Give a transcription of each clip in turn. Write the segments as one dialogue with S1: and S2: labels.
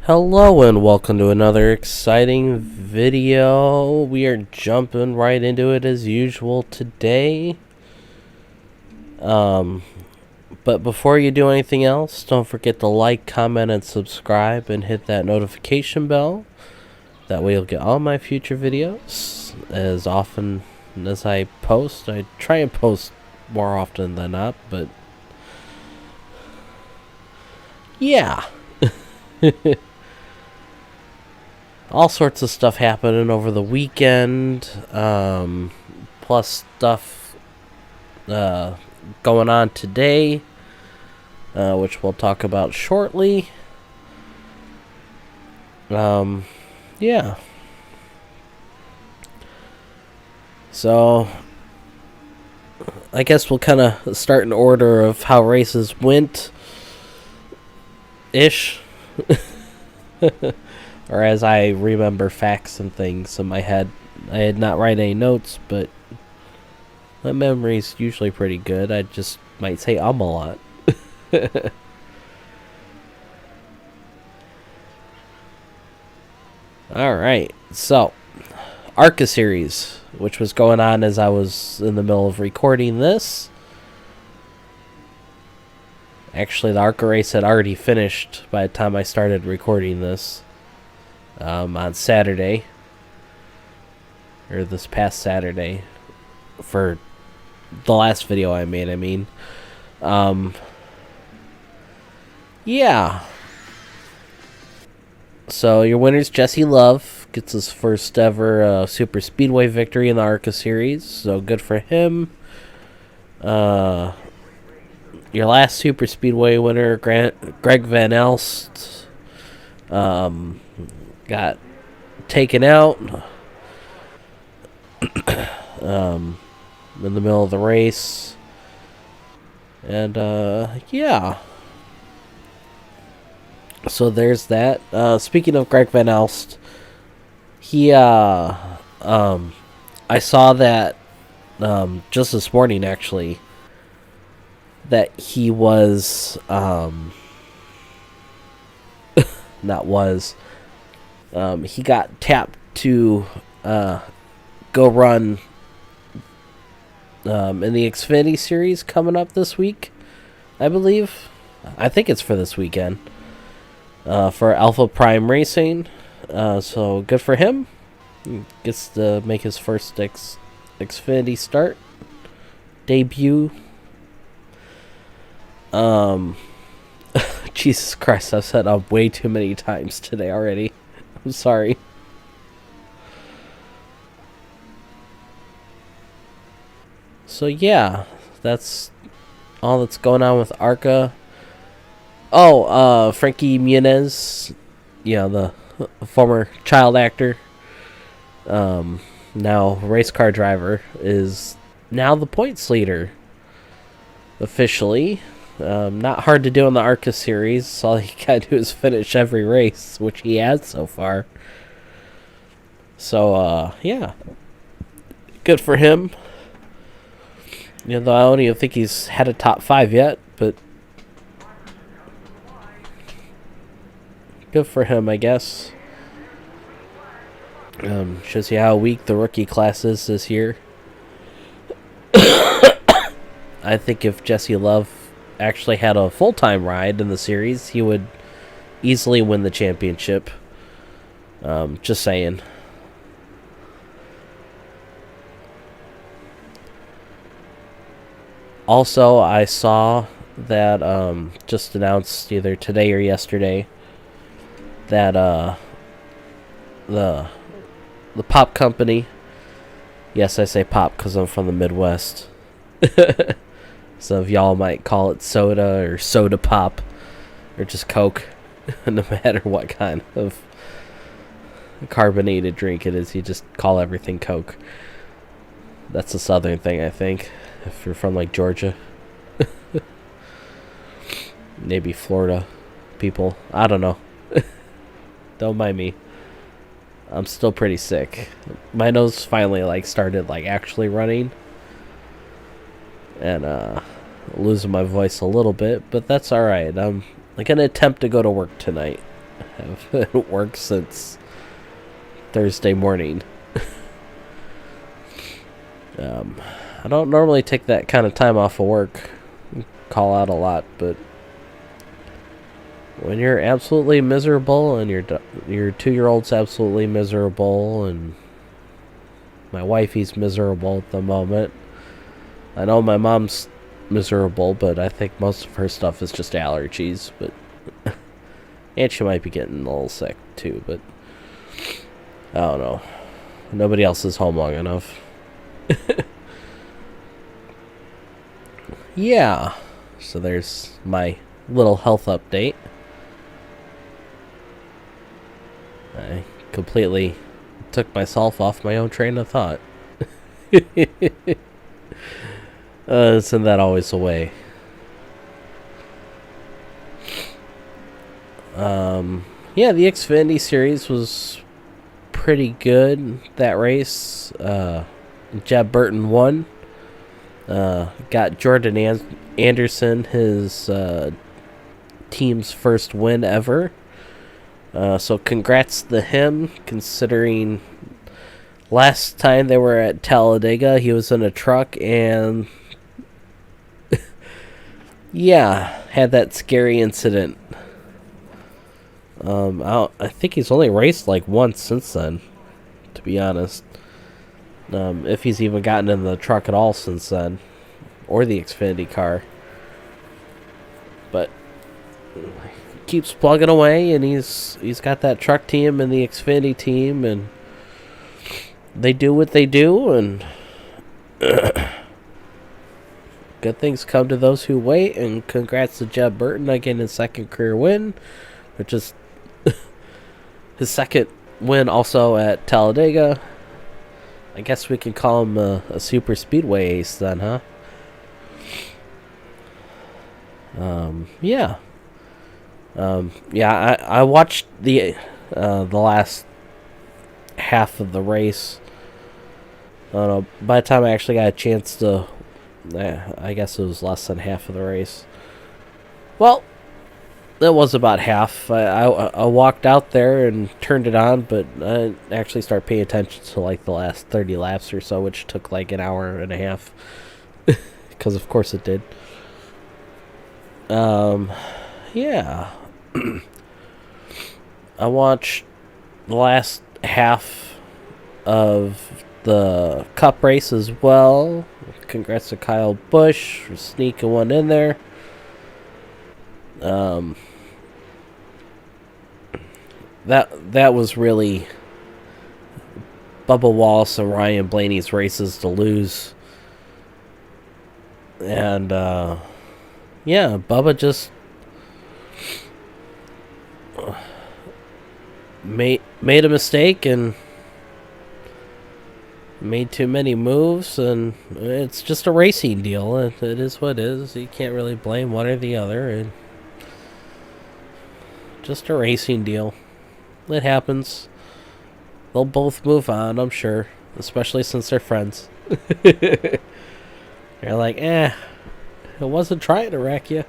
S1: Hello and welcome to another exciting video. We are jumping right into it as usual today. But before you do anything else, don't forget to like, comment, and subscribe and hit that notification bell. That way you'll get all my future videos as often as I post. I try and post more often than not, but yeah. All sorts of stuff happening over the weekend, plus stuff going on today, which we'll talk about shortly. Yeah. So, I guess we'll kind of start in order of how races went. Ish. Or as I remember facts and things in my head. I had not write any notes, but my memory's usually pretty good. I just might say a lot. Alright, so ARCA series, which was going on as I was in the middle of recording this. Actually, the ARCA race had already finished by the time I started recording this. On Saturday, or this past Saturday, for the last video I made, I mean. Yeah. So your winner's Jesse Love, gets his first ever Super Speedway victory in the ARCA series, so good for him. Your last Super Speedway winner, Greg Van Elst, got taken out in the middle of the race. And yeah. So there's that. Speaking of Greg Van Elst, he I saw that just this morning actually, that he was he got tapped to go run in the Xfinity series coming up this week, I believe. I think it's for this weekend, for Alpha Prime Racing. So good for him. He gets to make his first Xfinity start debut. Jesus Christ, I've said way too many times today already. I'm sorry. So yeah, that's all that's going on with ARCA. Oh, Frankie Muniz, the former child actor, now race car driver, is now the points leader officially. Not hard to do in the ARCA series. All you gotta do is finish every race, which he has so far. So, yeah. Good for him. Though I don't even think he's had a top 5 yet, but good for him, I guess. Shows you how weak the rookie class is this year. I think if Jesse Love actually had a full-time ride in the series, he would easily win the championship. Just saying. Also, I saw that just announced either today or yesterday that the pop company, yes, I say pop because I'm from the Midwest. Some of y'all might call it soda or soda pop or just Coke. No matter what kind of carbonated drink it is, you just call everything Coke. That's a southern thing, I think, if you're from like Georgia. Maybe Florida people. I don't know. Don't mind me. I'm still pretty sick. My nose finally started actually running. And losing my voice a little bit, but that's alright. I'm gonna attempt to go to work tonight. I've worked since Thursday morning. I don't normally take that kind of time off of work, call out a lot, but when you're absolutely miserable and your 2-year-old's absolutely miserable and my wifey's miserable at the moment. I know my mom's miserable, but I think most of her stuff is just allergies, but and she might be getting a little sick too, but I don't know. Nobody else is home long enough. Yeah. So there's my little health update. I completely took myself off my own train of thought. Isn't that always the way? Yeah, the Xfinity Series was pretty good, that race. Jeb Burton won. Got Jordan Anderson his team's first win ever. So congrats to him, considering last time they were at Talladega, he was in a truck and yeah, had that scary incident. I think he's only raced like once since then, to be honest. If he's even gotten in the truck at all since then, or the Xfinity car. But keeps plugging away, and he's got that truck team and the Xfinity team, and they do what they do, and good things come to those who wait. And congrats to Jeb Burton on getting his second career win, which is his second win also at Talladega. I guess we can call him a super speedway ace then, huh? Yeah. Yeah, I watched the last half of the race. I don't know, by the time I actually got a chance to, I guess it was less than half of the race. Well, it was about half. I walked out there and turned it on, but I actually started paying attention to like the last 30 laps or so, which took like an hour and a half. Because of course it did. Yeah. I watched the last half of the Cup race as well. Congrats to Kyle Busch for sneaking one in there. That was really Bubba Wallace and Ryan Blaney's races to lose. And yeah, Bubba just made a mistake and made too many moves, and it's just a racing deal. It is what it is. You can't really blame one or the other. And just a racing deal. It happens. They'll both move on, I'm sure, especially since they're friends. They're like, I wasn't trying to wreck you.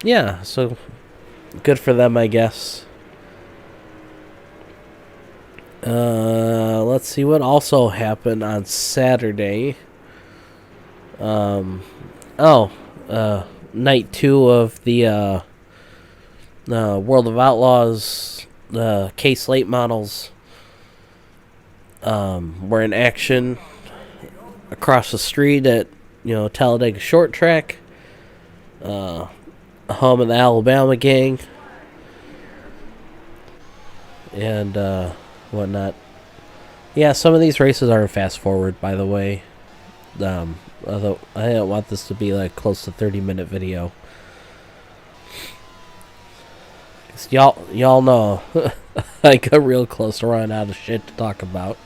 S1: Yeah, so good for them, I guess. Let's see what also happened on Saturday. Night 2 of the World of Outlaws K-Slate models were in action across the street at Talladega Short Track, home of the Alabama gang and whatnot. Yeah, some of these races are fast forward, by the way. Although I don't want this to be like close to 30-minute video. Y'all know I got real close to running out of shit to talk about.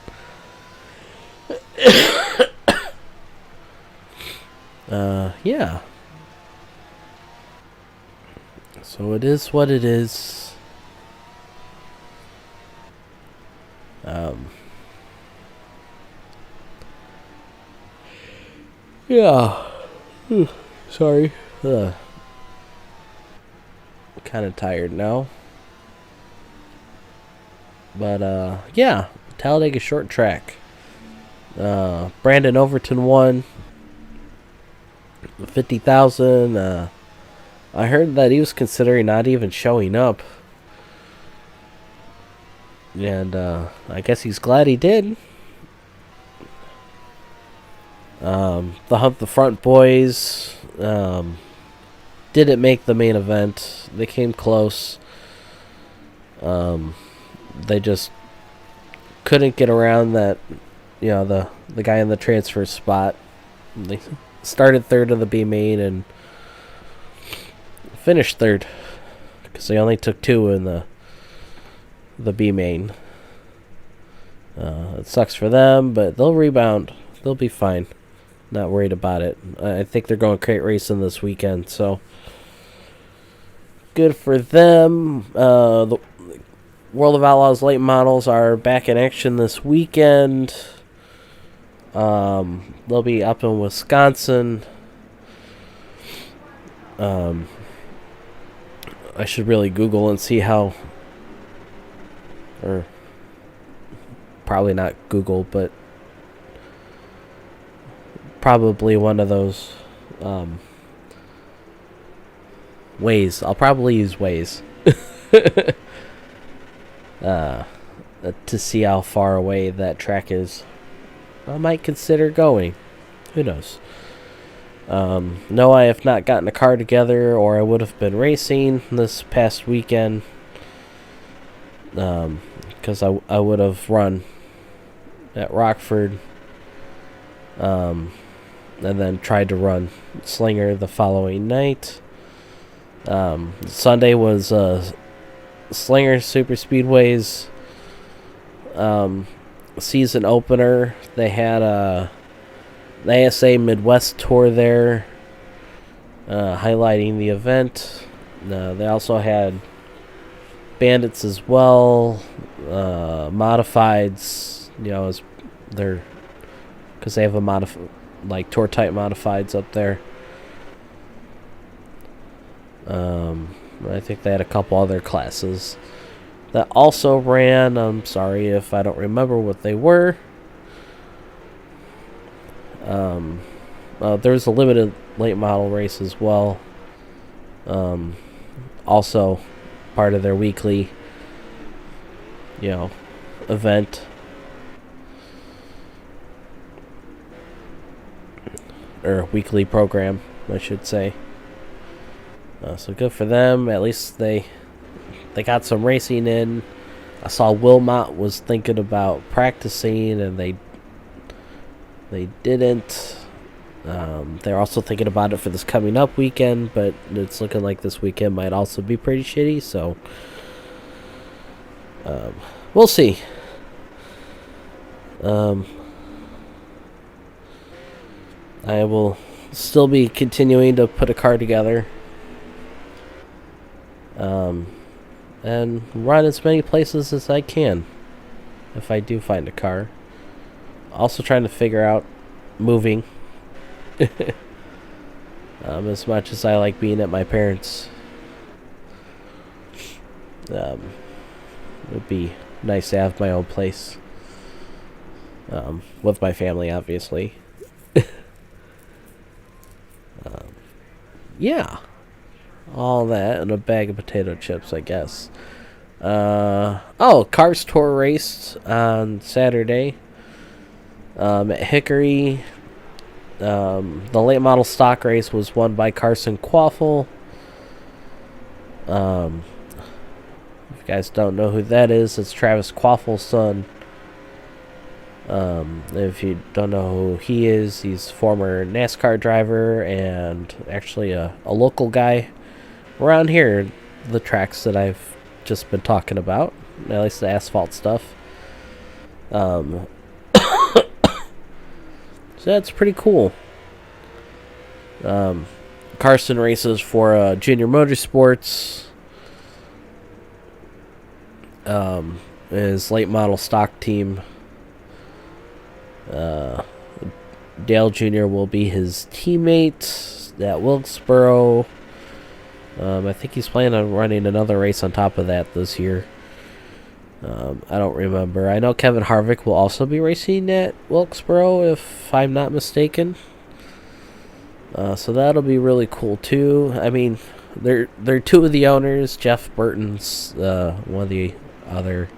S1: Yeah. So it is what it is. Yeah. Sorry. Ugh. Kind of tired now. But, yeah. Talladega short track. Brandon Overton won. 50,000. I heard that he was considering not even showing up. And, I guess he's glad he did. The Hump the Front boys, didn't make the main event. They came close. They just couldn't get around that, the guy in the transfer spot. They started third in the B main and finished third because they only took 2 in the B main. It sucks for them, but they'll rebound. They'll be fine. Not worried about it. I think they're going crate racing this weekend, so good for them. The World of Outlaws late models are back in action this weekend. They'll be up in Wisconsin. I should really Google and see how, or probably not Google, but probably one of those Waze. I'll probably use Waze to see how far away that track is. I might consider going. Who knows? No, I have not gotten a car together, or I would have been racing this past weekend. Because I would have run at Rockford. And then tried to run Slinger the following night. Sunday was Slinger Super Speedway's season opener. They had the ASA Midwest tour there, highlighting the event. They also had Bandits as well, modifieds. As they're, because they have a tour type modifieds up there. I think they had a couple other classes that also ran. I'm sorry if I don't remember what they were. There was a limited late model race as well. Also part of their weekly, event. Or weekly program, I should say. So good for them. At least they got some racing in. I saw Wilmot was thinking about practicing, and they didn't. They're also thinking about it for this coming up weekend, but it's looking like this weekend might also be pretty shitty. So we'll see. I will still be continuing to put a car together. And run as many places as I can if I do find a car. Also trying to figure out moving. As much as I like being at my parents', it would be nice to have my own place. With my family, obviously. Yeah. All that and a bag of potato chips, I guess. Cars Tour raced on Saturday at Hickory. The late model stock race was won by Carson Quaffle. If you guys don't know who that is, it's Travis Quaffle's son. If you don't know who he is, he's former NASCAR driver and actually a local guy around here, the tracks that I've just been talking about, at least the asphalt stuff. So that's pretty cool. Carson races for Junior Motorsports. His late model stock team. Dale Jr. will be his teammate. at Wilkesboro. I think he's planning on running another race on top of that this year. I don't remember. I know Kevin Harvick will also be racing at Wilkesboro, if I'm not mistaken. So that'll be really cool too. I mean, they're two of the owners. Jeff Burton's one of the other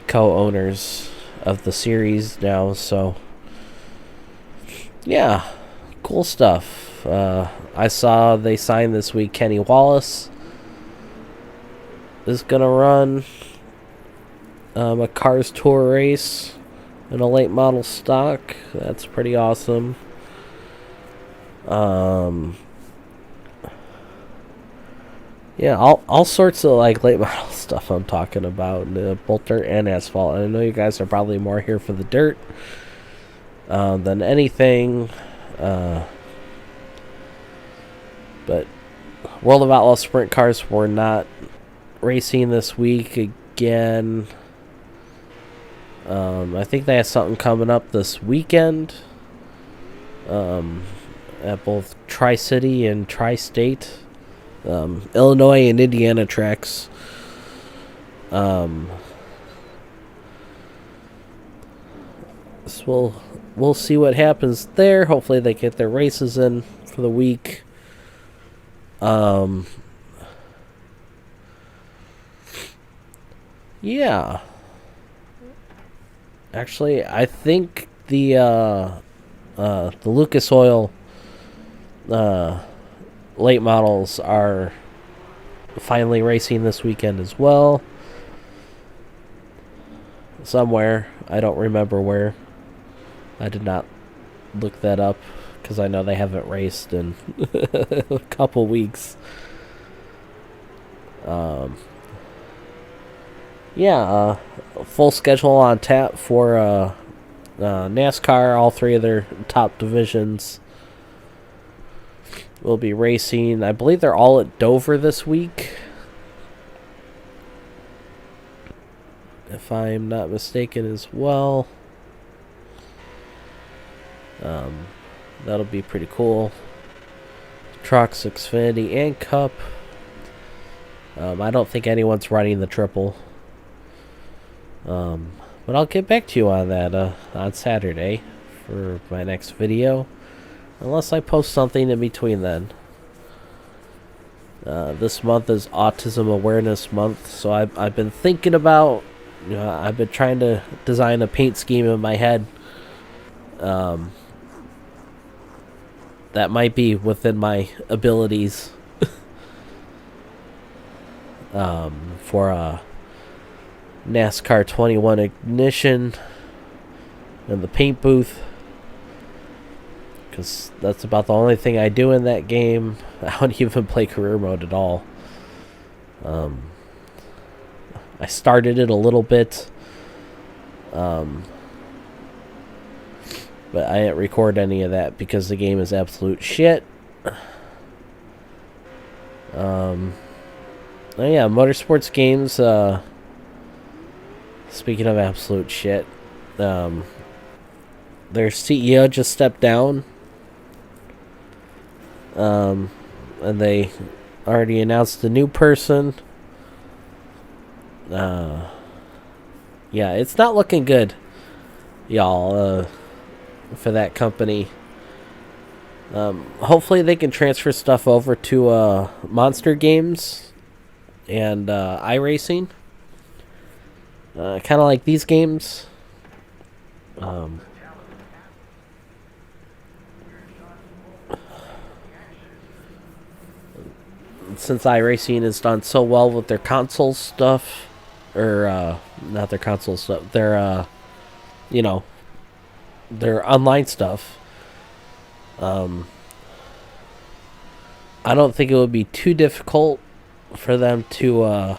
S1: co-owners of the series now. So yeah, cool stuff. I saw they signed this week Kenny Wallace is gonna run a Cars Tour race in a late model stock. That's pretty awesome. Yeah, all sorts of like late model stuff I'm talking about, both dirt and asphalt. And I know you guys are probably more here for the dirt than anything. But World of Outlaws sprint cars were not racing this week again. I think they have something coming up this weekend at both Tri-City and Tri-State, Illinois and Indiana tracks. So we'll see what happens there. Hopefully they get their races in for the week. Yeah. Actually, I think the Lucas Oil late models are finally racing this weekend as well. Somewhere. I don't remember where. I did not look that up because I know they haven't raced in a couple weeks. Full schedule on tap for NASCAR. All three of their top divisions will be racing. I believe they're all at Dover this week, if I'm not mistaken as well. That'll be pretty cool. Trucks, Xfinity, and Cup. I don't think anyone's running the triple. But I'll get back to you on that on Saturday for my next video, unless I post something in between then. This month is Autism Awareness Month, so I've been thinking about, I've been trying to design a paint scheme in my head that might be within my abilities for NASCAR 21 ignition and the paint booth, because that's about the only thing I do in that game. I don't even play career mode at all. I started it a little bit, but I didn't record any of that because the game is absolute shit. Motorsports games, speaking of absolute shit, their CEO just stepped down. And they already announced a new person. It's not looking good, y'all, for that company. Hopefully they can transfer stuff over to Monster Games and iRacing. Kind of like these games. Since iRacing has done so well with their console stuff, or not their console stuff, their online stuff. I don't think it would be too difficult for them to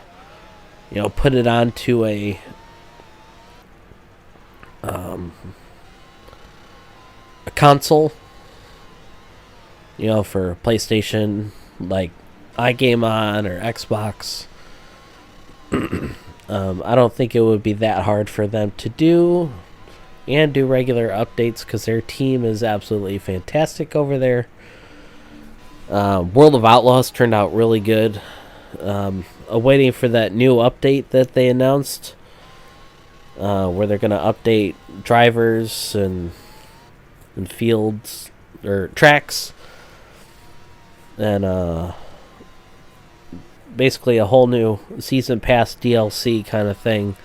S1: put it onto a console, for PlayStation, like iGame On or Xbox. I don't think it would be that hard for them to do and do regular updates, because their team is absolutely fantastic over there. World of Outlaws turned out really good. Awaiting for that new update that they announced, where they're going to update drivers and fields or tracks, and basically a whole new season pass DLC kind of thing.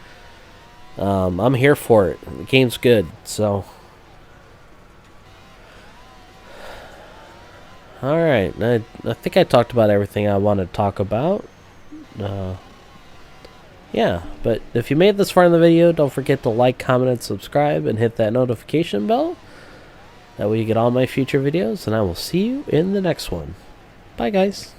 S1: I'm here for it. The game's good, so. Alright, I think I talked about everything I want to talk about. Yeah, but if you made this far in the video, don't forget to like, comment, and subscribe, and hit that notification bell. That way you get all my future videos, and I will see you in the next one. Bye, guys.